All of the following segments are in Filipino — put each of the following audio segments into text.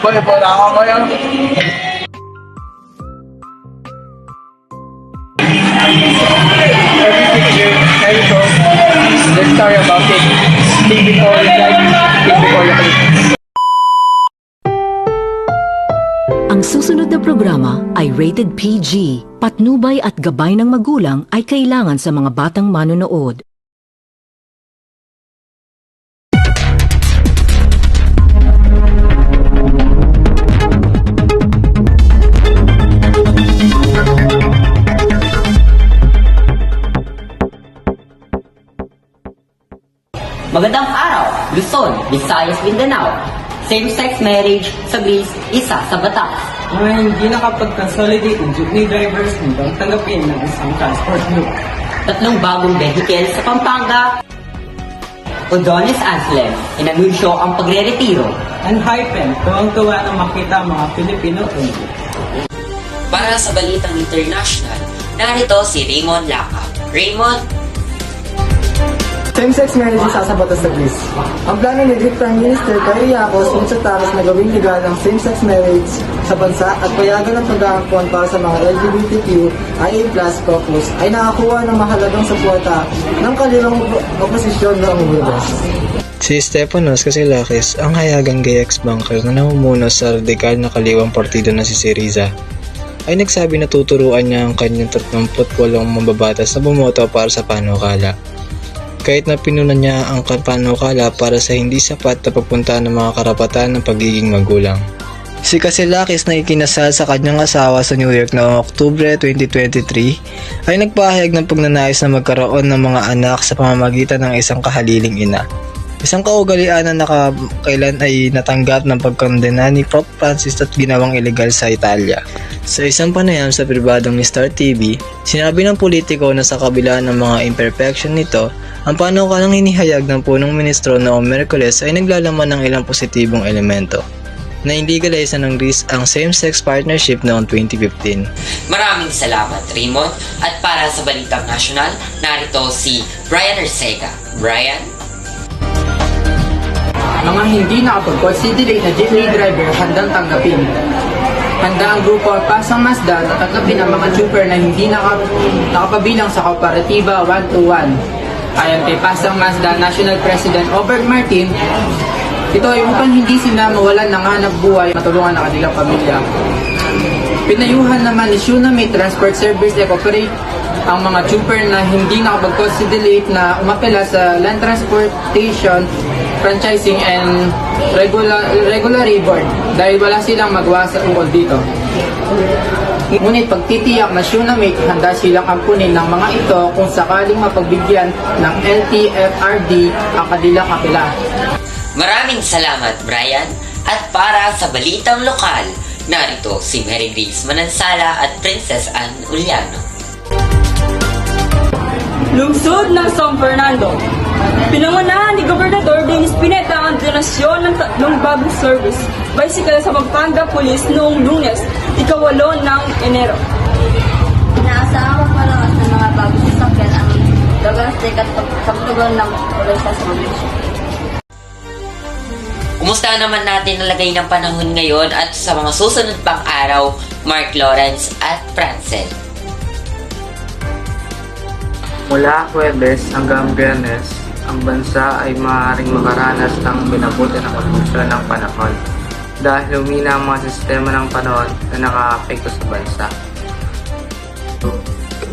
Boleh bola apa ya? The story about it. Think before you like, think before you click. Ang susunod na programa ay rated PG. Patnubay at gabay ng magulang ay kailangan sa mga batang manonood. Magandang araw, Luzon, Visayas, Mindanao. Same-sex marriage sa Greece, isa sa batas. Mga hindi nakapag-consolidate ng jeepney drivers hanggang tanggapin ng isang transport group. 3 bagong vehicle sa Pampanga. Odonis Anselm, inanunsyo ang pagre-retiro. And hypen, tuwang-tuwa na makita ang mga Pilipino ulit. Para sa Balitang International, narito si Raymond Laca. Raymond, Same-sex marriage isa sa batas sa Greece. Ang plano ni Greek Prime Minister Kyriakos Mitsotakis na gawing legal ang same-sex marriage sa bansa at payagan ng pag-aangkon para sa mga LGBTQIA+ caucus ay nakakuha ng mahalagang suporta ng kalilang oposisyon noong Huwebes. Si Stefanos Kassilakis, ang hayagang gay ex-banker na namumuno sa radikal na kaliwang partido na si Syriza, ay nagsabi na tuturuan niya ang kanyang 38 mababatas na bumoto para sa panukala. Kahit na pinunan niya ang panukala para sa hindi sapat na pagpunta ng mga karapatan ng pagiging magulang. Si Kassilakis na ikinasal sa kanyang asawa sa New York noong Oktubre 2023 ay nagpahayag ng pagnanais na magkaroon ng mga anak sa pamamagitan ng isang kahaliling ina. Isang kaugalian na nakakailan ay natanggap ng pagkondena ni Pope Francis at ginawang ilegal sa Italia. Sa isang panayam sa pribadong ni Star TV, sinabi ng politiko na sa kabila ng mga imperfection nito, ang panukalang hinihayag ng punong ministro noong Miyerkules ay naglalaman ng ilang positibong elemento. Na-illegalize ng Greece ang same-sex partnership noong 2015. maraming salamat Raymond. At para sa Balitang National, narito si Brian Arcega. Brian? Mga hindi nakapag-considerate na jeepney driver handang tanggapin. Handa ang grupo Pasang Mazda na tanggapin ang mga trooper na hindi nakapabilang sa Kooperatiba 121. Ayon kay Pasang Mazda National President Obert Martin, ito ay upang hindi sila mawalan ng hanap buhay at matulungan ang kanilang pamilya. Pinayuhan naman ni Tsunami Transport Service Incorporated ang mga trooper na hindi nakapag-considerate na umapela sa Land Transportation Franchising and Regulatory Board dahil wala silang magawa sa ukol dito. Ngunit pagtitiyak na Tsunami, handa silang ampunin ng mga ito kung sakaling mapagbigyan ng LTFRB ang kanilang apela. Maraming salamat Brian. At para sa Balitang Lokal, narito si Mary Grace Manansala at Princess Anne Uliano. Lungsod ng San Fernando. Pinangunahan ni Gobernador Dennis Pineda ang donasyon ng 3 bagong service bicycle sa Pampanga Police noong Lunes, 8 ng Enero. Inaasahan pa lang ng mga bagong sasakyan ang logistik at pagtugon ng pulisya sa probinsya. Kumusta naman natin ang lagay ng panahon ngayon at sa mga susunod pang araw, Mark Lawrence at Francel? Mula Huwebes hanggang Biyernes, ang bansa ay maaaring makaranas ng binabuti na kondisyon ng panahon dahil humina ang mga sistema ng panahon na nakaka-apekto sa bansa.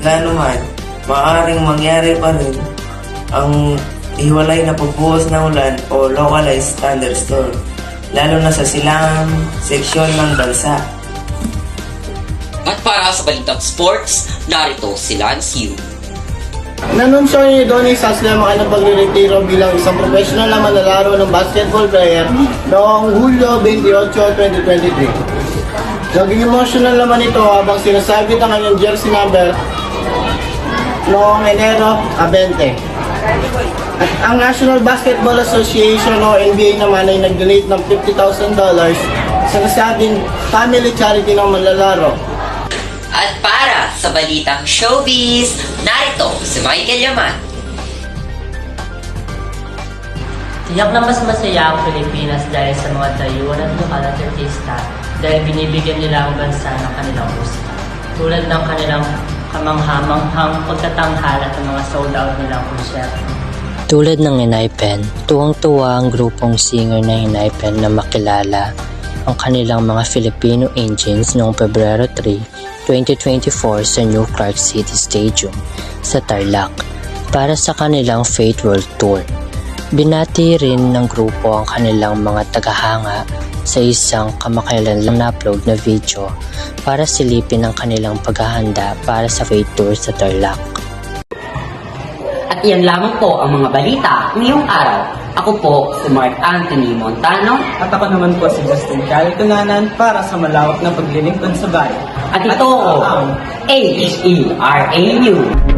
Ganuman, maaaring mangyari pa rin ang hiwalay na pagbuhos ng ulan o localized thunderstorm, lalo na sa silangang seksyon ng bansa. At para sa Balitang Sports, narito si Lance Yu. Nanunsyo ni Donnie Saslam ang pagre-retiro bilang isang professional na manlalaro ng basketball player noong Hulyo 28, 2023. Naging emotional naman ito habang sinasabit ang kanyang jersey number noong Enero 20. At ang National Basketball Association o NBA naman ay nag-donate ng $50,000 isa na sa ating family charity ng manlalaro. At para sa balitang showbiz, narito si Michael Yaman. Tiyak na mas masaya ang Pilipinas dahil sa mga dayuhan at lokal at artista dahil binibigyan nila ang bansa ng kanilang musika. Tulad ng kanilang kamanghamanghang pagtatanghala at ng mga sold out nilang konsyerto. Tulad ng Inaypen, tuwang-tuwa ang grupong singer na Inaypen na makilala ang kanilang mga Filipino Engines noong Pebrero 3, 2024 sa New Clark City Stadium sa Tarlac para sa kanilang Fate World Tour. Binati rin ng grupo ang kanilang mga tagahanga sa isang kamakailan lang na-upload na video para silipin ang kanilang paghahanda para sa Fate Tour sa Tarlac. At iyan lamang po ang mga balita ngayong araw. Ako po si Mark Anthony Montano. At ako naman po si Justin Calitunanan para sa malawak na paglilingkod sa bayan. At ito ang HERAU.